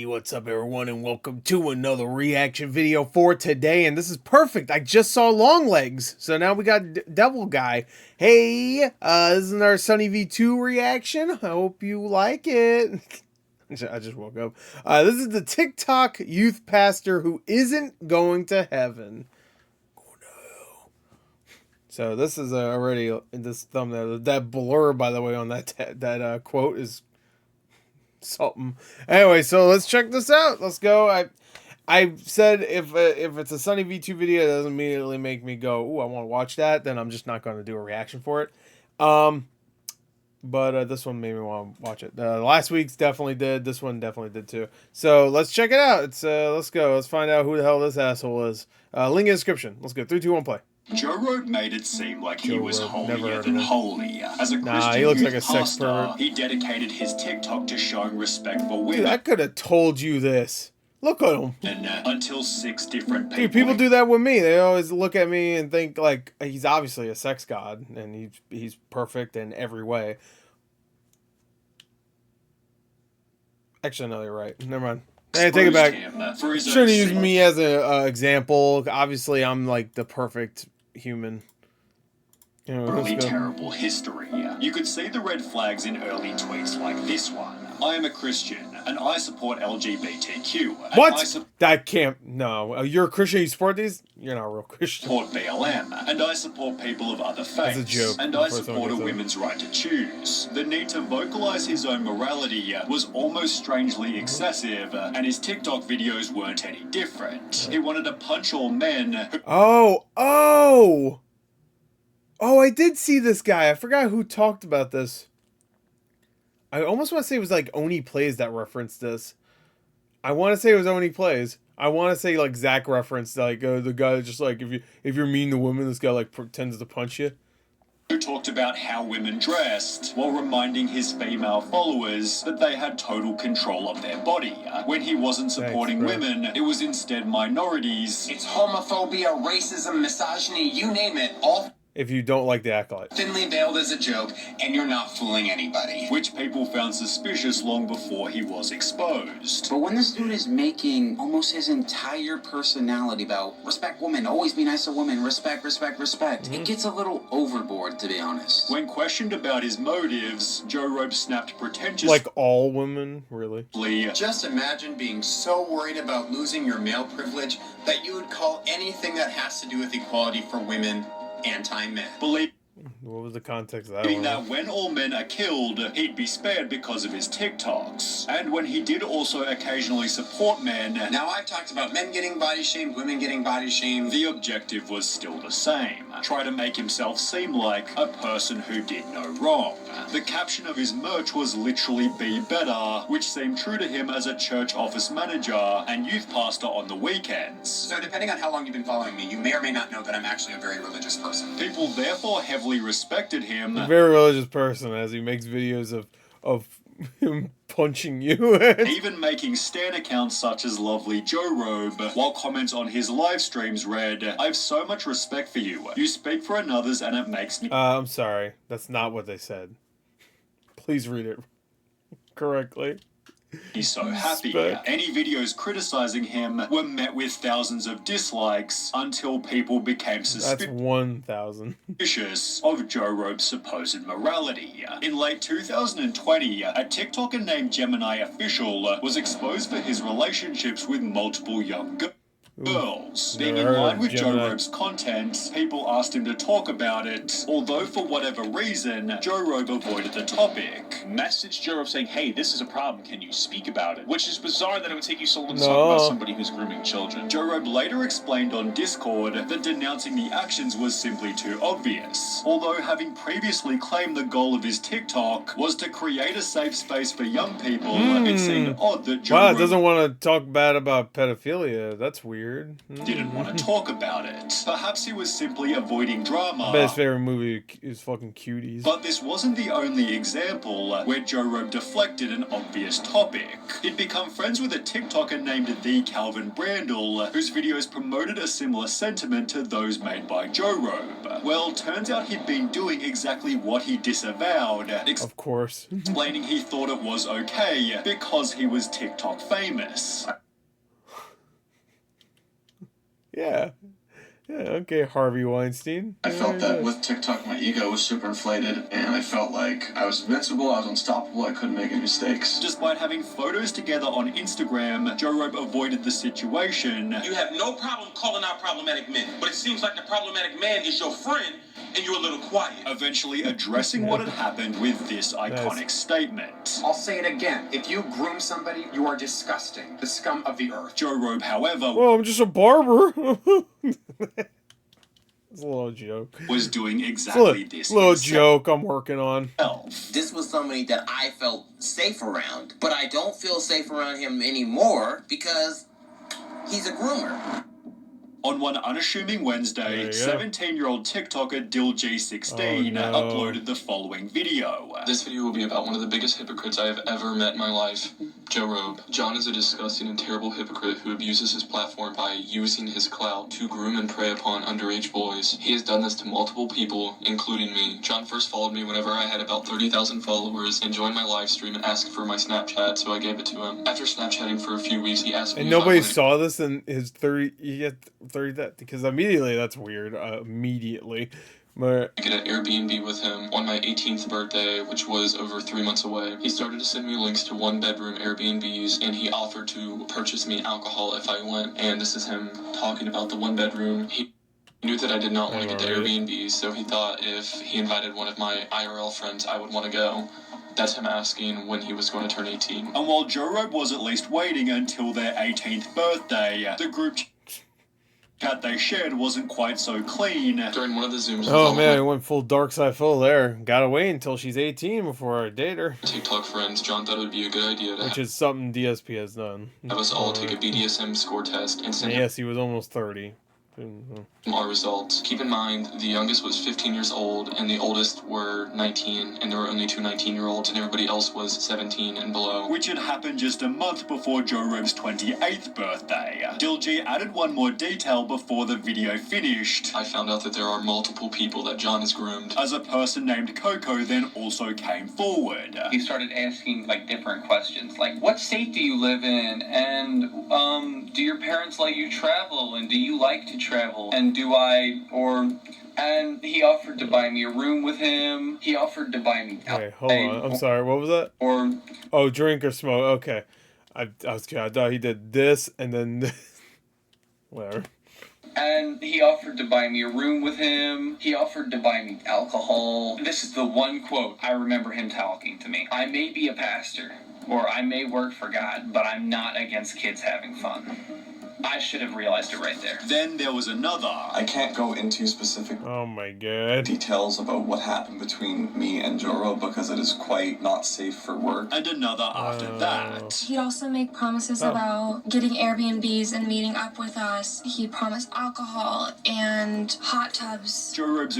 What's up everyone and welcome to another reaction video for today, and this is perfect. I just saw Longlegs, so now we got Devil Guy. Hey, this is our SunnyV2 reaction. I hope you like it. I just woke up. This is the TikTok youth pastor who isn't going to heaven. Oh no. So this is already in this thumbnail. That blur, by the way, on that quote is something. Anyway, so let's check this out. Let's go. I said if it's a SunnyV2 video, it doesn't immediately make me go, "Ooh, I want to watch that." Then I'm just not going to do a reaction for it. But this one made me want to watch it. Last week's definitely did. This one definitely did too. So let's check it out. Let's go. Let's find out who the hell this asshole is. Link in the description. Let's go. 3, 2, 1, play. Joe Rogan made it seem like he was holier than holy. As a Christian he looks youth like a sex pastor, pervert. he dedicated his TikTok to showing respect for women. Dude, I could have told you this. Look at him. And, until 6 different people... Dude, people do that with me. They always look at me and think, like, he's obviously a sex god, and he's perfect in every way. Actually, no, you're right. Never mind. Hey, take it back. Shouldn't use me as an example. Obviously, I'm, like, the perfect human. Really terrible history. You could see the red flags in early tweets like this one. I am a Christian, and I support LGBTQ. What? That can't... No. You're a Christian, you support these? You're not a real Christian. I support BLM, and I support people of other faiths. That's a joke. And I support a women's right to choose. The need to vocalize his own morality was almost strangely excessive, and his TikTok videos weren't any different. He wanted to punch all men. Oh, I did see this guy. I forgot who talked about this. I almost want to say it was like Oni Plays that referenced this. I want to say it was Oni Plays. I want to say like Zach referenced like the guy just like if you're mean to women, this guy like pretends to punch you. Who talked about how women dressed while reminding his female followers that they had total control of their body. When he wasn't supporting women, it was instead minorities. It's homophobia, racism, misogyny, you name it, all if you don't like the acolyte. Thinly veiled as a joke, and you're not fooling anybody. Which people found suspicious long before he was exposed. But when this dude is making almost his entire personality about respect women, always be nice to women, respect, respect, respect, it gets a little overboard, to be honest. When questioned about his motives, Joe Rogan snapped pretentiously. Like all women, really? Just imagine being so worried about losing your male privilege that you would call anything that has to do with equality for women anti-men. What was the context of that Being one? that when all men are killed, he'd be spared because of his TikToks. And when he did also occasionally support men... Now I've talked about men getting body shamed, women getting body shamed. The objective was still the same. Try to make himself seem like a person who did no wrong. The caption of his merch was literally "Be Better," which seemed true to him as a church office manager and youth pastor on the weekends. So depending on how long you've been following me, you may or may not know that I'm actually a very religious person. People therefore heavily respected him. A very religious person as he makes videos of him punching you. Even making stan accounts such as Lovely Joe Robe, while comments on his live streams read, "I have so much respect for you. You speak for others and it makes me..." I'm sorry. That's not what they said. Please read it correctly. He's so happy. Any videos criticizing him were met with thousands of dislikes until people became That's 1,000. suspicious of Joe Rogan's supposed morality. In late 2020, a TikToker named Gemini Official was exposed for his relationships with multiple young girls. Being in line with Joe Rogan's content, people asked him to talk about it, although for whatever reason, Joe Rogan avoided the topic. Messaged Joe Rogan saying, "Hey, this is a problem, can you speak about it?" Which is bizarre that it would take you so long to talk about somebody who's grooming children. Joe Rogan later explained on Discord that denouncing the actions was simply too obvious, although having previously claimed the goal of his TikTok was to create a safe space for young people, it seemed odd that Joe Rogan doesn't want to talk bad about pedophilia. That's weird. weird. Didn't want to talk about it. Perhaps he was simply avoiding drama. I bet his favorite movie is fucking Cuties. But this wasn't the only example where Joe Robe deflected an obvious topic. He'd become friends with a TikToker named The Calvin Brandel, whose videos promoted a similar sentiment to those made by Joe Robe. Well, turns out he'd been doing exactly what he disavowed. Of course. Explaining he thought it was okay because he was TikTok famous. Yeah. Yeah, okay, Harvey Weinstein. I felt that with TikTok, my ego was super inflated, and I felt like I was invincible, I was unstoppable, I couldn't make any mistakes. Despite having photos together on Instagram, Joe Robe avoided the situation. You have no problem calling out problematic men, but it seems like the problematic man is your friend, and you're a little quiet. Eventually addressing what had happened with this iconic statement. I'll say it again. If you groom somebody, you are disgusting. The scum of the earth. Joe Robe, however, Well, I'm just a barber. It's a little joke. was doing exactly this. Little joke I'm working on. This was somebody that I felt safe around, but I don't feel safe around him anymore because he's a groomer. On one unassuming Wednesday, 17-year-old TikToker DillG16 uploaded the following video. This video will be about one of the biggest hypocrites I have ever met in my life, Joe Robe. John is a disgusting and terrible hypocrite who abuses his platform by using his clout to groom and prey upon underage boys. He has done this to multiple people, including me. John first followed me whenever I had about 30,000 followers and joined my live stream and asked for my Snapchat, so I gave it to him. After Snapchatting for a few weeks, he asked me and nobody saw this in his 30, that because immediately that's weird. Immediately. But I get an Airbnb with him on my 18th birthday, which was over 3 months away. He started to send me links to one-bedroom Airbnbs, and he offered to purchase me alcohol if I went. And this is him talking about the one-bedroom. He knew that I did not want to get the Airbnb, so he thought if he invited one of my IRL friends, I would want to go. That's him asking when he was going to turn 18. And while Joe Robe was at least waiting until their 18th birthday, the group chat they shared wasn't quite so clean. During one of the Zooms... oh man, I went full dark side full there. Gotta wait until she's 18 before I date her. TikTok friends, John thought it would be a good idea to which is something DSP has done. Have us all take a BDSM score test and send yes, he was almost 30. our results. Keep in mind, the youngest was 15 years old, and the oldest were 19, and there were only two 19-year-olds, and everybody else was 17 and below. Which had happened just a month before Joe Robe's 28th birthday. DillG added one more detail before the video finished. I found out that there are multiple people that John has groomed. As a person named Coco then also came forward. He started asking, like, different questions, like, what state do you live in? And, do your parents let you travel? And do you like to travel? And and he offered to buy me a room with him. He offered to buy me... Wait, hold on. I'm sorry. What was that? Oh, drink or smoke. Okay. I thought he did this and then this. Whatever. And he offered to buy me a room with him. He offered to buy me alcohol. This is the one quote I remember him talking to me. I may be a pastor, or I may work for God, but I'm not against kids having fun. I should have realized it right there. Then there was another. I can't go into specific details about what happened between me and Joe Robe because it is quite not safe for work. And another after that. He'd also make promises about getting Airbnbs and meeting up with us. He promised alcohol and hot tubs. Joe Robe's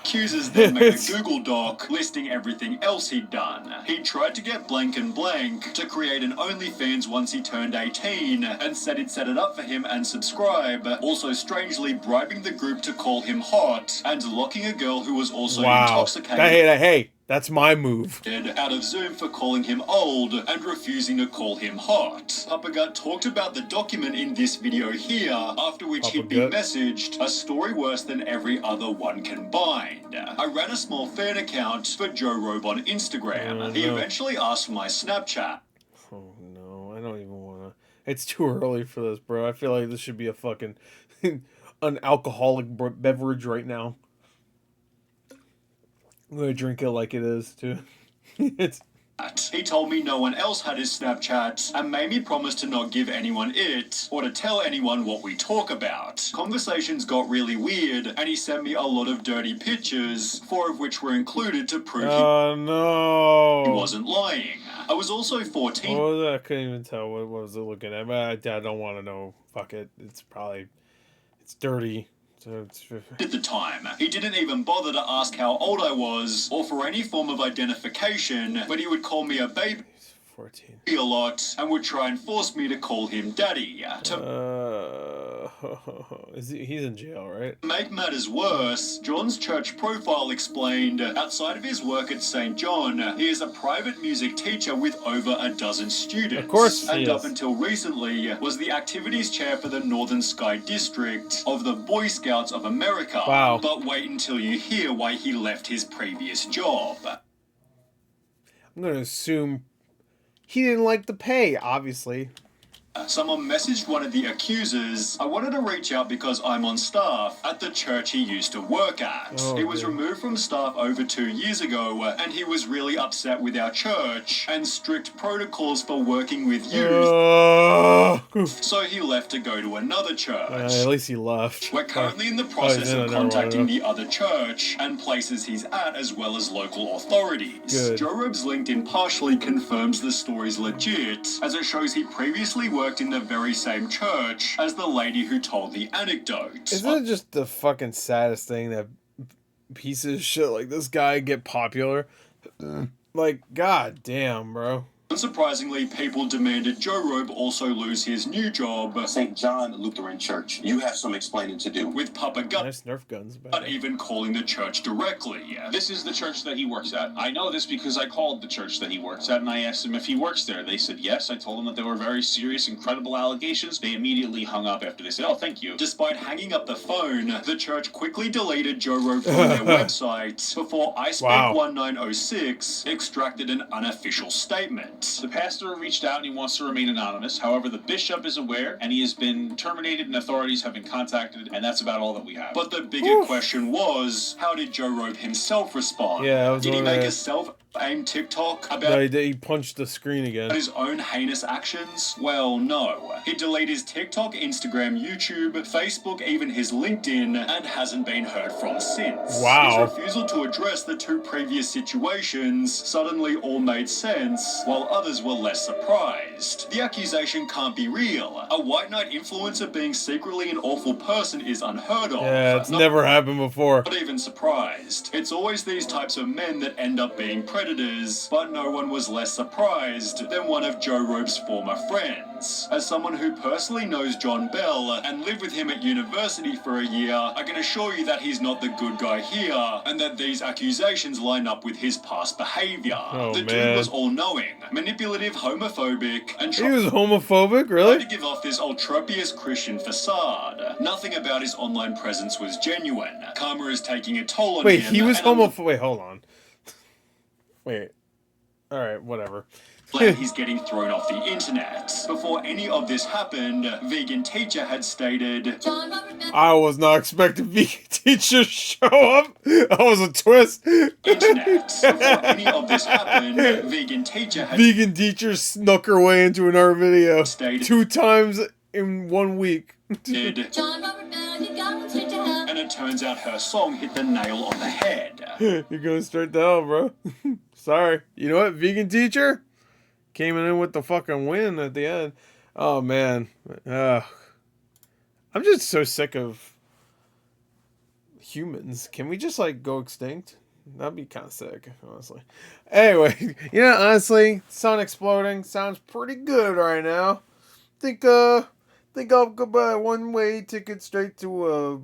accusers then made a Google Doc listing everything else he'd done. He tried to get blank and blank to create an OnlyFans once he turned 18 and said he'd set it up for him and subscribe, also strangely bribing the group to call him hot and locking a girl who was also intoxicated. Hey, that's my move. Out of Zoom for calling him old and refusing to call him hot. Papa Gut talked about the document in this video here, after which he'd be messaged, a story worse than every other one combined. I ran a small fan account for Joe Robe on Instagram. He eventually asked for my Snapchat. Oh no, I don't even wanna. It's too early for this, bro. I feel like this should be a fucking an alcoholic beverage right now. I'm gonna drink it like it is, too. He told me no one else had his Snapchat and made me promise to not give anyone it or to tell anyone what we talk about. Conversations got really weird and he sent me a lot of dirty pictures, 4 of which were included to prove he wasn't lying. I was also 14. Oh, I couldn't even tell what was it looking at. But I don't want to know. Fuck it. It's dirty. So it's At the time, he didn't even bother to ask how old I was or for any form of identification, but he would call me a baby 14. A lot and would try and force me to call him daddy. He's in jail, right? To make matters worse, John's church profile explained, outside of his work at St. John, he is a private music teacher with over a dozen students. Of course and he up is. until recently, was the activities chair for the Northern Sky District of the Boy Scouts of America. Wow. But wait until you hear why he left his previous job. I'm going to assume he didn't like the pay, obviously. Someone messaged one of the accusers, I wanted to reach out because I'm on staff at the church he used to work at. Oh, he was dear. removed from staff over 2 years ago, and he was really upset with our church and strict protocols for working with youth. So he left to go to another church. At least he left. We're currently in the he's process in of another one, contacting yeah. the other church and places he's at, as well as local authorities. Good. Joe Robe's LinkedIn partially confirms the story's legit, as it shows he previously worked in the very same church as the lady who told the anecdote. Isn't it just the fucking saddest thing that pieces of shit like this guy get popular? Like, god damn, bro. Unsurprisingly, people demanded Joe Robe also lose his new job, St. John Lutheran Church. You have some explaining to do. with Papa Gut Nice Nerf guns. not even calling the church directly. This is the church that he works at. I know this because I called the church that he works at and I asked him if he works there. They said yes. I told them that they were very serious and credible allegations. They immediately hung up after they said, oh, thank you. Despite hanging up the phone, the church quickly deleted Joe Robe from their website before Wow. iSpeak1906 extracted an unofficial statement. The pastor reached out and he wants to remain anonymous. However, the bishop is aware and he has been terminated and authorities have been contacted, and that's about all that we have. But the bigger question was, how did Joe Robe himself respond? Yeah, I was did he wondering make that. a self-aimed TikTok about No, he punched the screen again. his own heinous actions? Well, no. He deleted his TikTok, Instagram, YouTube, Facebook, even his LinkedIn, and hasn't been heard from since. Wow. His refusal to address the two previous situations suddenly all made sense, while others were less surprised. The accusation can't be real. A white knight influencer being secretly an awful person is unheard of. Yeah, it's never happened before. Not even surprised. It's always these types of men that end up being predators, but no one was less surprised than one of Joe Robe's former friends. As someone who personally knows John Bell and lived with him at university for a year, I can assure you that he's not the good guy here, and that these accusations line up with his past behavior. Oh, the dude man. was all-knowing, manipulative, homophobic, and He was homophobic, really? to give off this ultrapious Christian facade. Nothing about his online presence was genuine. Karma is taking a toll on Wait, him. he was and homophobic. Wait, hold on. Wait. Alright, whatever. glad he's getting thrown off the internet. Before any of this happened, Vegan Teacher had stated, I was not expecting vegan teachers to show up. That was a twist. internet. Before any of this happened, Vegan Teacher had Vegan teachers snuck her way into another video stated, 2 times in 1 week. and it turns out her song hit the nail on the head. You're going straight to hell, bro. Sorry. You know what? Vegan teacher came in with the fucking win at the end. Oh, man. I'm just so sick of humans. Can we just, like, go extinct? That'd be kind of sick, honestly. Anyway, you know, honestly, sun exploding sounds pretty good right now. Think I'll go buy a one-way ticket straight to a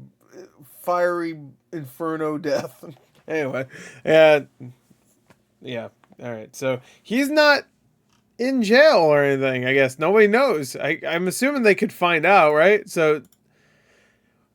fiery inferno death. Anyway, yeah. All right. So he's not in jail or anything. I guess nobody knows. I'm assuming they could find out, right? So,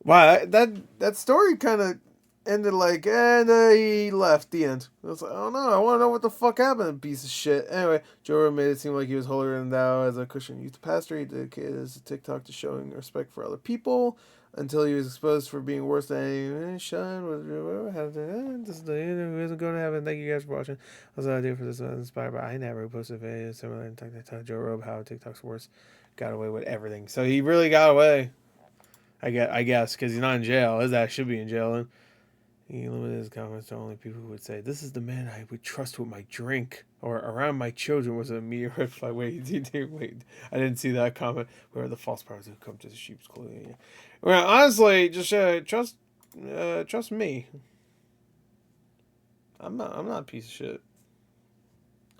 wow, that story kind of ended like, and he left. The end. I was like, oh no, I want to know what the fuck happened, piece of shit. Anyway, Joe Rogan made it seem like he was holier than thou as a Christian youth pastor. He dedicated his TikTok to showing respect for other people until he was exposed for being worse than any Sean. This is the who isn't going to heaven. Thank you guys for watching. That's what I do for this one. Inspired by I never posted videos similar to TikTok. Joe Rogan, how TikTok's worse. Got away with everything. So he really got away. I guess because he's not in jail. His ass should be in jail. And He limited his comments to only people who would say, "This is the man I would trust with my drink," or "around my children," was an immediate red flag. Wait, I didn't see that comment. Where are the false prophets who come to the sheep's clothing? Well, honestly, just trust me. I'm not a piece of shit.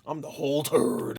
I'm the whole turd.